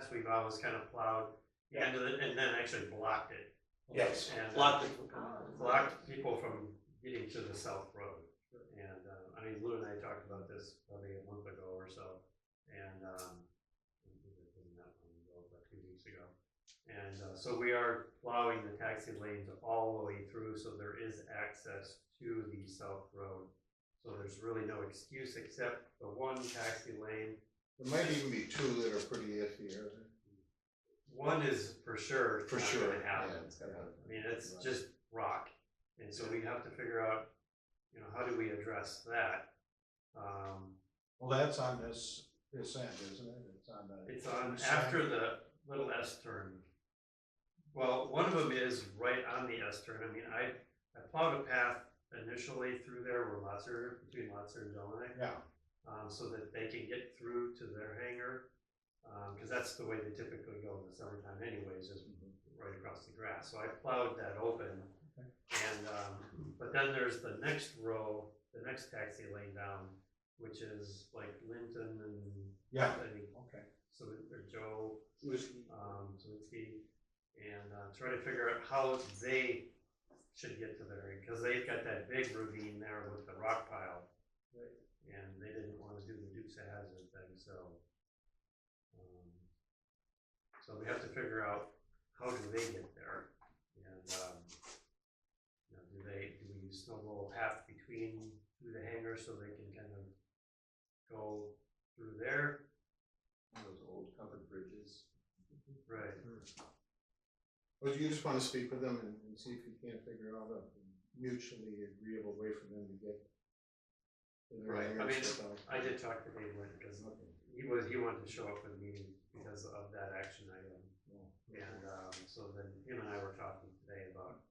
we've always kind of plowed the end of it and then actually blocked it. Yes. And Blocked it. blocked people from getting to the south road. And I mean, Lou and I talked about this probably a month ago or so, and it wasn't that long ago, about 2 weeks ago. And so we are plowing the taxi lanes all the way through, so there is access to the south road. So there's really no excuse except the one taxi lane. There might even be two that are pretty iffy, are there? One is for sure For not sure, gonna happen. yeah, it's gotta happen. I mean, it's just rock, and so we have to figure out, you know, how do we address that? Well, that's on this end, isn't it? It's on the. It's on east after end. the little S turn. Well, one of them is right on the S turn. I mean, I plowed a path initially through there where between Lotzer and Jelinek. Yeah, So that they can get through to their hangar, because that's the way they typically go in the summertime anyways, just right across the grass. So I plowed that open, and but then there's the next row, the next taxi lane down, which is like Linton and yeah, I think okay. so or Joe Swinsky, and try to figure out how they should get to there, because they've got that big ravine there with the rock pile. Right. And they didn't want to do the Dukes of Hazzard thing, so so we have to figure out how do they get there, and you know, do we use snowball path through the hangar so they can kind of go through there? Those old covered bridges. Right. Well, you just wanna speak with them and see if you can't figure out a mutually agreeable way for them to get to their Right. I hangars mean, without- I did talk to Dave Wynn because he wanted to show up for the meeting because of that action item. And so then him and I were talking today about,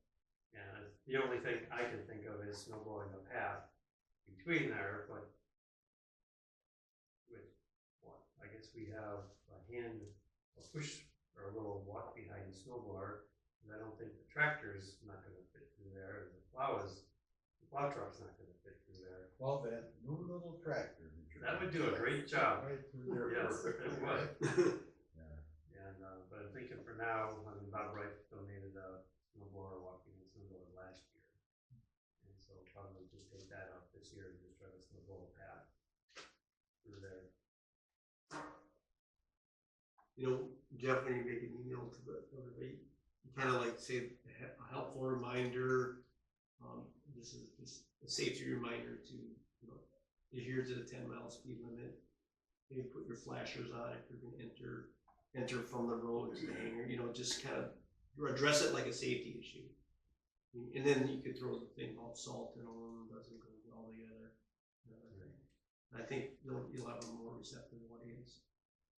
and the only thing I can think of is snowballing a path between there, but with what? I guess we have a push or a little walk behind snowblower, and I don't think the tractor's not gonna fit through there, and the plow truck's not gonna fit through there. Well, that new little tractor. That would do a great job. Right through there. Yes, it perfectly. would. Yeah. And, but I'm thinking for now, I mean, Bob Wright donated a snowblower, walking and snowblower last year. And so probably just take that up this year and just try to snowball a path through there. You know, Jeff, when you make an email to everybody, you kind of like say a helpful reminder. This is just a safety reminder to, you know, adhere to the 10-mile speed limit. Maybe put your flashers on if you're going to enter from the road to the hangar. You know, just kind of address it like a safety issue. And then you could throw the thing called salt and aluminum doesn't go all together. And I think you'll have a more receptive audience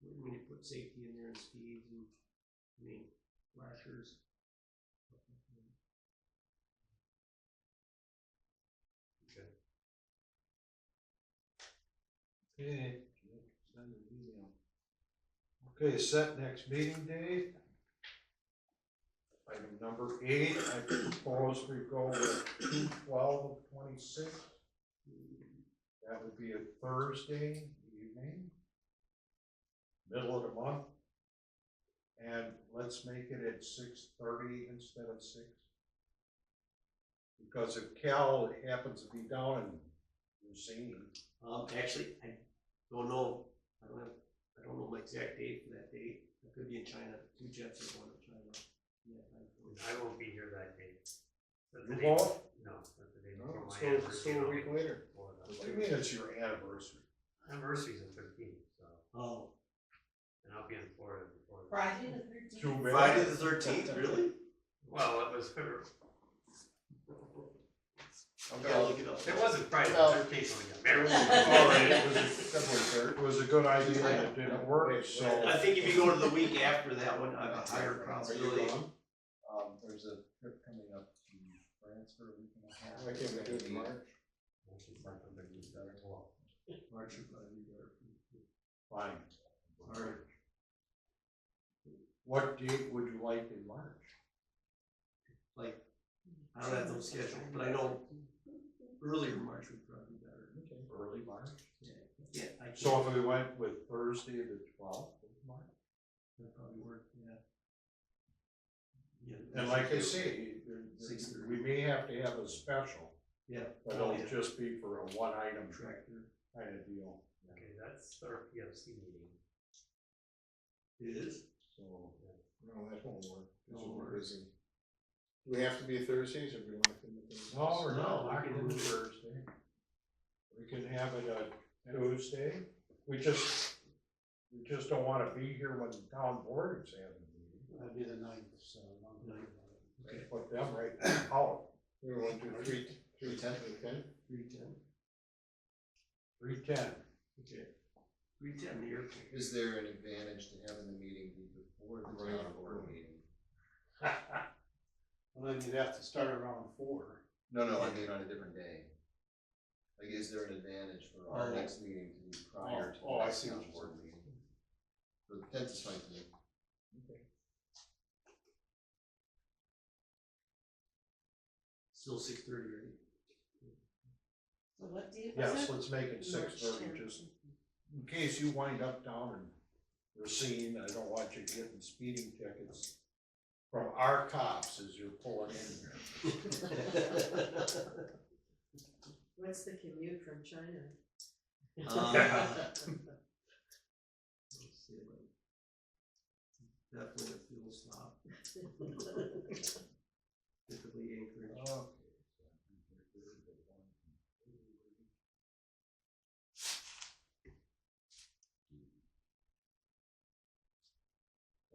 when you put safety in there and speeds and flashers. Okay, send an email. Okay, set next meeting date. Item number 8, I propose we go with 2/12/26. That would be a Thursday evening, middle of the month. And let's make it at 6:30 instead of 6. Because if Cal happens to be down in Racine. Actually, I don't know. I don't know my exact date for that date. I could be in China. 2 jets are going to China. I won't be here that day. That's the You day- won't? No, that's the day No, before my so anniversary. a week later. Before the- What do you mean it's your anniversary? Anniversary's the 13th, so, Oh, and I'll be in Florida before. Friday the 13th. Too bad. Friday the 13th, really? Well, it was February. Okay, I'll look it up. It wasn't Friday the Well, 13th when we got married. All right, it was a good idea and it didn't work, so. I think if you go to the week after that one, I have a higher Are you probability. gone? There's a trip coming up to France for a week and a half. Why can't we do it in March? March would probably be better. Fine. All right. What date would you like in March? Like, I don't have those scheduled, but I know earlier March would probably be better. Okay, early March. Yeah, I So if we went with Thursday the 12th of March? And like I say, we may have to have a special, Yeah. but it'll just be for a one item Tractor. kind of deal, Okay, that's our PFC meeting. It is? so. No, that won't work. 'Cause Won't we're work. busy. Do we have to be Thursdays, or do we want to do Thursdays? No, we're No, not, we not can gonna do do it. Thursday. We can have it a Tuesday, we just don't wanna be here when the town board is having a meeting. That'd be the ninth, so. Okay. Put them right out, We want to do 3:10. 3:10. 3:10. Okay. 3:10 here. Is there an advantage to having the meeting be before the town board meeting? Well, then you'd have to start around 4. No, I mean on a different day. Like, is there an advantage for our Oh. next meeting to be prior to Oh, the I next see what town you're board saying. meeting? So the 10th is fine to me. Still 6:30, right? So what date was Yes, it? let's make it 6:30, March 10th. just in case you wind up down in Racine, I don't want you getting speeding tickets from our cops as you're pulling in here. What's the commute from China? Let's see. Definitely a fuel stop. Typically Anchorage. Okay.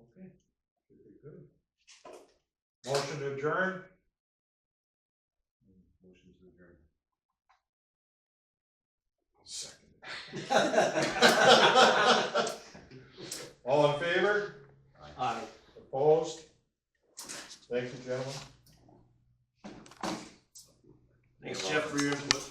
Okay, should be good. Motion to adjourn? Motion to adjourn. Second. All in favor? Aye. Opposed? Thank you, gentlemen. Thanks, Jeff, for your input.